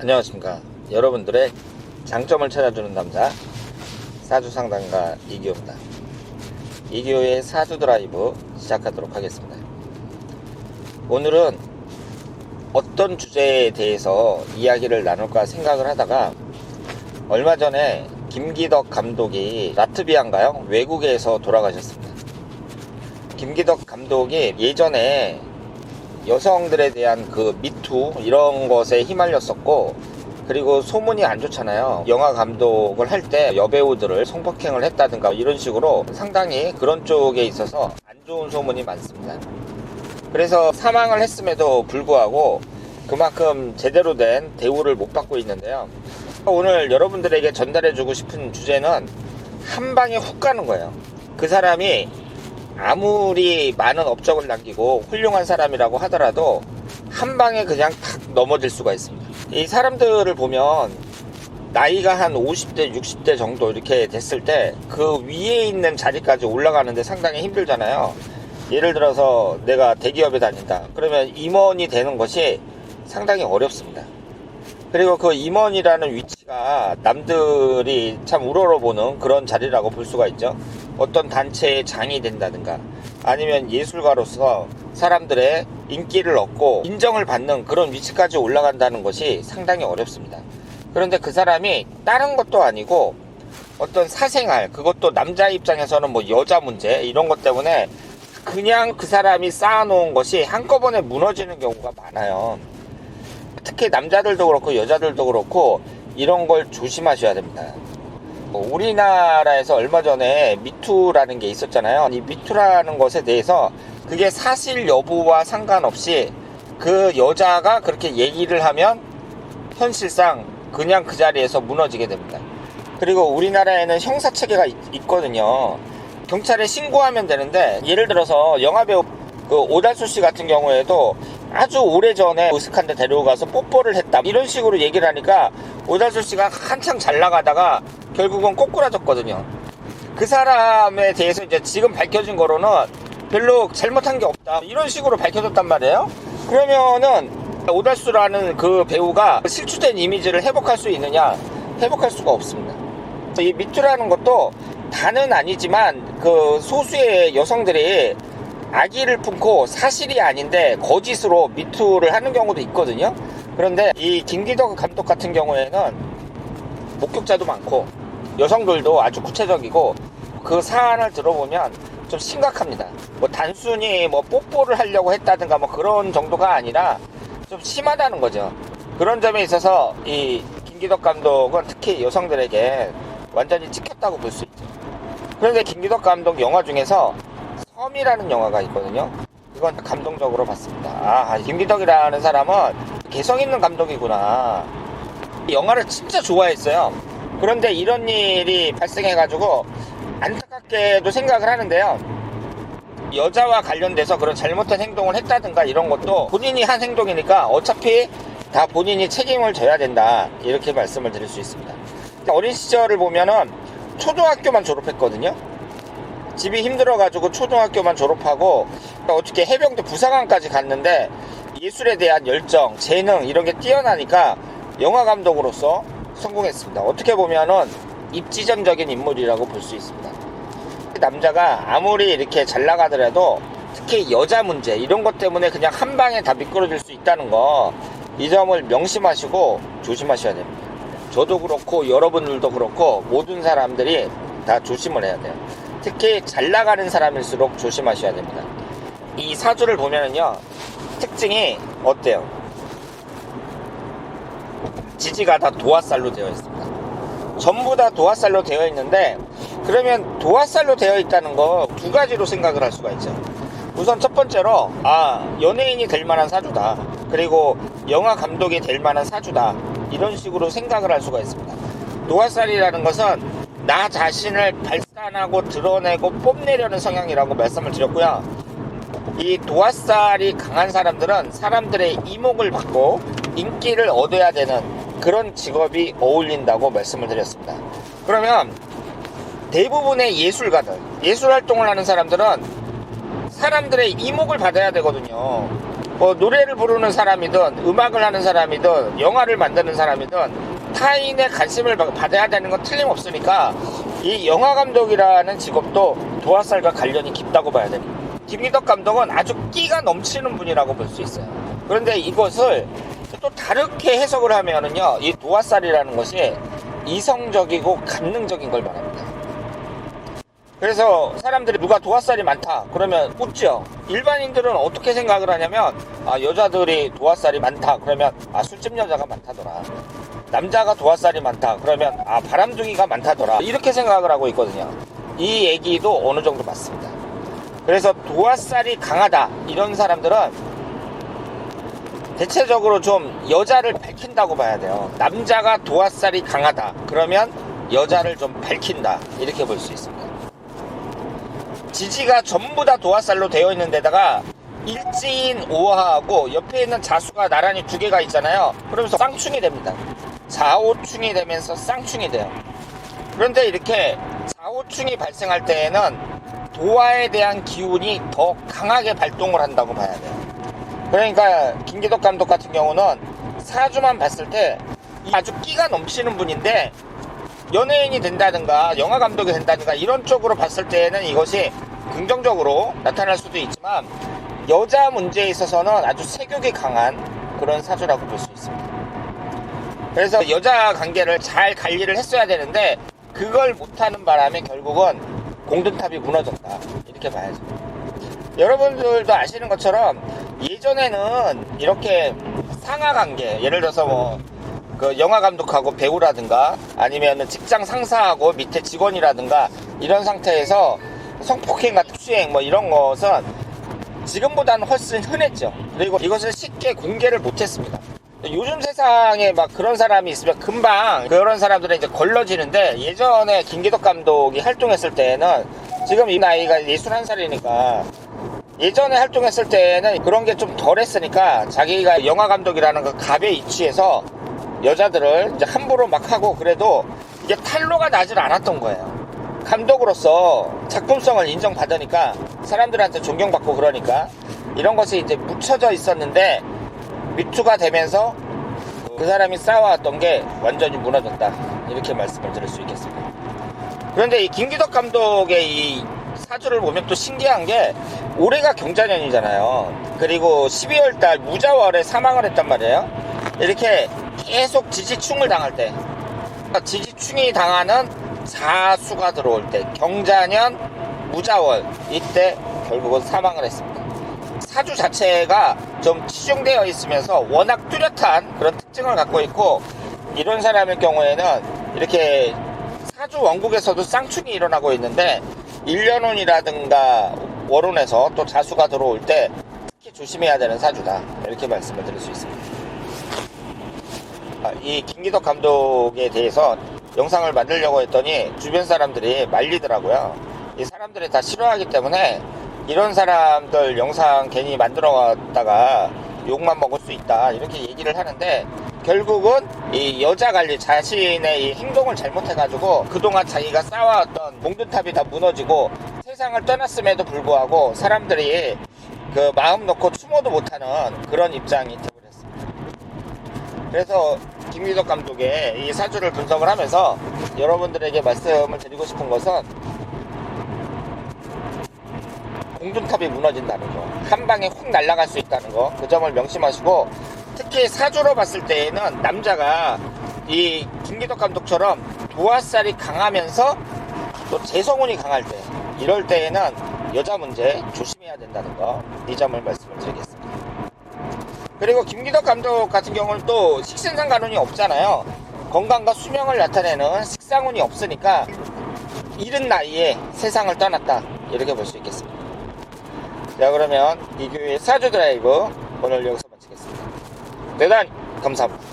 안녕하십니까. 여러분들의 장점을 찾아주는 남자 사주상담가 이기호입니다. 이기호의 사주 드라이브 시작하도록 하겠습니다. 오늘은 어떤 주제에 대해서 이야기를 나눌까 생각을 하다가 얼마 전에 김기덕 감독이 라트비아인가요? 외국에서 돌아가셨습니다. 김기덕 감독이 예전에 여성들에 대한 그 미투 이런 것에 휘말렸었고, 그리고 소문이 안 좋잖아요. 영화 감독을 할 때 여배우들을 성폭행을 했다든가 이런 식으로 상당히 그런 쪽에 있어서 안 좋은 소문이 많습니다. 그래서 사망을 했음에도 불구하고 그만큼 제대로 된 대우를 못 받고 있는데요. 오늘 여러분들에게 전달해주고 싶은 주제는 한 방에 훅 가는 거예요. 그 사람이 아무리 많은 업적을 남기고 훌륭한 사람이라고 하더라도 한 방에 그냥 탁 넘어질 수가 있습니다. 이 사람들을 보면 나이가 한 50대, 60대 정도 이렇게 됐을 때 그 위에 있는 자리까지 올라가는데 상당히 힘들잖아요. 예를 들어서 내가 대기업에 다닌다. 그러면 임원이 되는 것이 상당히 어렵습니다. 그리고 그 임원이라는 위치가 남들이 참 우러러보는 그런 자리라고 볼 수가 있죠. 어떤 단체의 장이 된다든가 아니면 예술가로서 사람들의 인기를 얻고 인정을 받는 그런 위치까지 올라간다는 것이 상당히 어렵습니다. 그런데 그 사람이 다른 것도 아니고 어떤 사생활, 그것도 남자 입장에서는 뭐 여자 문제 이런 것 때문에 그냥 그 사람이 쌓아놓은 것이 한꺼번에 무너지는 경우가 많아요. 특히 남자들도 그렇고 여자들도 그렇고 이런 걸 조심하셔야 됩니다. 우리나라에서 얼마 전에 미투라는 게 있었잖아요. 이 미투라는 것에 대해서 그게 사실 여부와 상관없이 그 여자가 그렇게 얘기를 하면 현실상 그냥 그 자리에서 무너지게 됩니다. 그리고 우리나라에는 형사체계가 있거든요. 경찰에 신고하면 되는데, 예를 들어서 영화배우 그 오달수 씨 같은 경우에도 아주 오래전에 으슥한 데 데리고 가서 뽀뽀를 했다 이런 식으로 얘기를 하니까 오달수 씨가 한창 잘 나가다가 결국은 꼬꾸라졌거든요. 그 사람에 대해서 이제 지금 밝혀진 거로는 별로 잘못한 게 없다 이런 식으로 밝혀졌단 말이에요. 그러면은 오달수라는 그 배우가 실추된 이미지를 회복할 수 있느냐? 회복할 수가 없습니다. 이 미투라는 것도 다는 아니지만 그 소수의 여성들이 악의를 품고 사실이 아닌데 거짓으로 미투를 하는 경우도 있거든요. 그런데 이 김기덕 감독 같은 경우에는 목격자도 많고 여성들도 아주 구체적이고 그 사안을 들어보면 좀 심각합니다. 뭐 단순히 뭐 뽀뽀를 하려고 했다든가 뭐 그런 정도가 아니라 좀 심하다는 거죠. 그런 점에 있어서 이 김기덕 감독은 특히 여성들에게 완전히 찍혔다고 볼 수 있죠. 그런데 김기덕 감독 영화 중에서 섬이라는 영화가 있거든요. 이건 감동적으로 봤습니다. 김기덕이라는 사람은 개성 있는 감독이구나. 이 영화를 진짜 좋아했어요. 그런데 이런 일이 발생해가지고 안타깝게도 생각을 하는데요. 여자와 관련돼서 그런 잘못된 행동을 했다든가 이런 것도 본인이 한 행동이니까 어차피 다 본인이 책임을 져야 된다. 이렇게 말씀을 드릴 수 있습니다. 어린 시절을 보면은 초등학교만 졸업했거든요. 집이 힘들어가지고 초등학교만 졸업하고 어떻게 해병대 부사관까지 갔는데 예술에 대한 열정, 재능 이런 게 뛰어나니까 영화 감독으로서 성공했습니다. 어떻게 보면은 입지전적인 인물이라고 볼 수 있습니다. 남자가 아무리 이렇게 잘 나가더라도 특히 여자 문제 이런 것 때문에 그냥 한 방에 다 미끄러질 수 있다는 거, 이 점을 명심하시고 조심하셔야 됩니다. 저도 그렇고 여러분들도 그렇고 모든 사람들이 다 조심을 해야 돼요. 특히 잘 나가는 사람일수록 조심하셔야 됩니다. 이 사주를 보면은요, 특징이 어때요? 지지가 다 도화살로 되어 있습니다. 전부 다 도화살로 되어 있는데, 그러면 도화살로 되어 있다는 거 두 가지로 생각을 할 수가 있죠. 우선 첫 번째로 연예인이 될 만한 사주다, 그리고 영화 감독이 될 만한 사주다, 이런 식으로 생각을 할 수가 있습니다. 도화살이라는 것은 나 자신을 발산하고 드러내고 뽐내려는 성향이라고 말씀을 드렸고요. 이 도화살이 강한 사람들은 사람들의 이목을 받고 인기를 얻어야 되는 그런 직업이 어울린다고 말씀을 드렸습니다. 그러면 대부분의 예술가들, 예술활동을 하는 사람들은 사람들의 이목을 받아야 되거든요. 뭐 노래를 부르는 사람이든 음악을 하는 사람이든 영화를 만드는 사람이든 타인의 관심을 받아야 되는 건 틀림없으니까 이 영화 감독이라는 직업도 도화살과 관련이 깊다고 봐야 됩니다. 김기덕 감독은 아주 끼가 넘치는 분이라고 볼 수 있어요. 그런데 이것을 또 다르게 해석을 하면은요, 이 도화살이라는 것이 이성적이고 감능적인 걸 말합니다. 그래서 사람들이 누가 도화살이 많다 그러면 웃죠. 일반인들은 어떻게 생각을 하냐면, 여자들이 도화살이 많다 그러면 술집 여자가 많다더라, 남자가 도화살이 많다 그러면 바람둥이가 많다더라, 이렇게 생각을 하고 있거든요. 이 얘기도 어느 정도 맞습니다. 그래서 도화살이 강하다 이런 사람들은 대체적으로 좀 여자를 밝힌다고 봐야 돼요. 남자가 도화살이 강하다 그러면 여자를 좀 밝힌다, 이렇게 볼 수 있습니다. 지지가 전부 다 도화살로 되어 있는 데다가 일지인 오화하고 옆에 있는 자수가 나란히 두 개가 있잖아요. 그러면서 쌍충이 됩니다. 좌오충이 되면서 쌍충이 돼요. 그런데 이렇게 좌오충이 발생할 때에는 도화에 대한 기운이 더 강하게 발동을 한다고 봐야 돼요. 그러니까 김기덕 감독 같은 경우는 사주만 봤을 때 아주 끼가 넘치는 분인데, 연예인이 된다든가 영화 감독이 된다든가 이런 쪽으로 봤을 때는 이것이 긍정적으로 나타날 수도 있지만, 여자 문제에 있어서는 아주 세격이 강한 그런 사주라고 볼 수 있습니다. 그래서 여자 관계를 잘 관리를 했어야 되는데 그걸 못하는 바람에 결국은 공든탑이 무너졌다, 이렇게 봐야죠. 여러분들도 아시는 것처럼 예전에는 이렇게 상하관계, 예를 들어서 그 영화 감독하고 배우라든가 아니면 직장 상사하고 밑에 직원이라든가 이런 상태에서 성폭행 같은 수행 이런 것은 지금보다는 훨씬 흔했죠. 그리고 이것을 쉽게 공개를 못했습니다. 요즘 세상에 그런 사람이 있으면 금방 그런 사람들은 이제 걸러지는데, 예전에 김기덕 감독이 활동했을 때는, 지금 이 나이가 61살이니까 예전에 활동했을 때는 그런 게 좀 덜 했으니까 자기가 영화 감독이라는 그 갑의 이치에서 여자들을 이제 함부로 막 하고, 그래도 이게 탄로가 나질 않았던 거예요. 감독으로서 작품성을 인정받으니까 사람들한테 존경받고, 그러니까 이런 것이 이제 묻혀져 있었는데 미투가 되면서 그 사람이 쌓아왔던 게 완전히 무너졌다, 이렇게 말씀을 드릴 수 있겠습니다. 그런데 이 김기덕 감독의 이 사주를 보면 또 신기한 게, 올해가 경자년이잖아요. 그리고 12월달 무자월에 사망을 했단 말이에요. 이렇게 계속 지지충을 당할 때, 지지충이 당하는 자수가 들어올 때, 경자년 무자월, 이때 결국은 사망을 했습니다. 사주 자체가 좀 치중되어 있으면서 워낙 뚜렷한 그런 특징을 갖고 있고, 이런 사람의 경우에는 이렇게 사주 원국에서도 쌍충이 일어나고 있는데, 일년운이라든가 월운에서 또 자수가 들어올 때 특히 조심해야 되는 사주다, 이렇게 말씀을 드릴 수 있습니다. 이 김기덕 감독에 대해서 영상을 만들려고 했더니 주변 사람들이 말리더라고요. 이 사람들이 다 싫어하기 때문에 이런 사람들 영상 괜히 만들어 갔다가 욕만 먹을 수 있다, 이렇게 얘기를 하는데, 결국은 이 여자 관리, 자신의 이 행동을 잘못해가지고 그동안 자기가 쌓아왔던 몽든탑이 다 무너지고 세상을 떠났음에도 불구하고 사람들이 그 마음 놓고 추모도 못하는 그런 입장이 되어버렸습니다. 그래서 김기덕 감독의 이 사주를 분석을 하면서 여러분들에게 말씀을 드리고 싶은 것은, 공든탑이 무너진다는 거, 한 방에 훅 날아갈 수 있다는 거, 그 점을 명심하시고, 특히 사주로 봤을 때에는 남자가 이 김기덕 감독처럼 도화살이 강하면서 또 재성운이 강할 때, 이럴 때에는 여자 문제 조심해야 된다는 거, 이 점을 말씀을 드리겠습니다. 그리고 김기덕 감독 같은 경우는 또 식신상간운이 없잖아요. 건강과 수명을 나타내는 식상운이 없으니까 이른 나이에 세상을 떠났다, 이렇게 볼 수 있겠습니다. 자, 그러면 이교의 사주 드라이브 오늘 여기서 마치겠습니다. 대단히 감사합니다.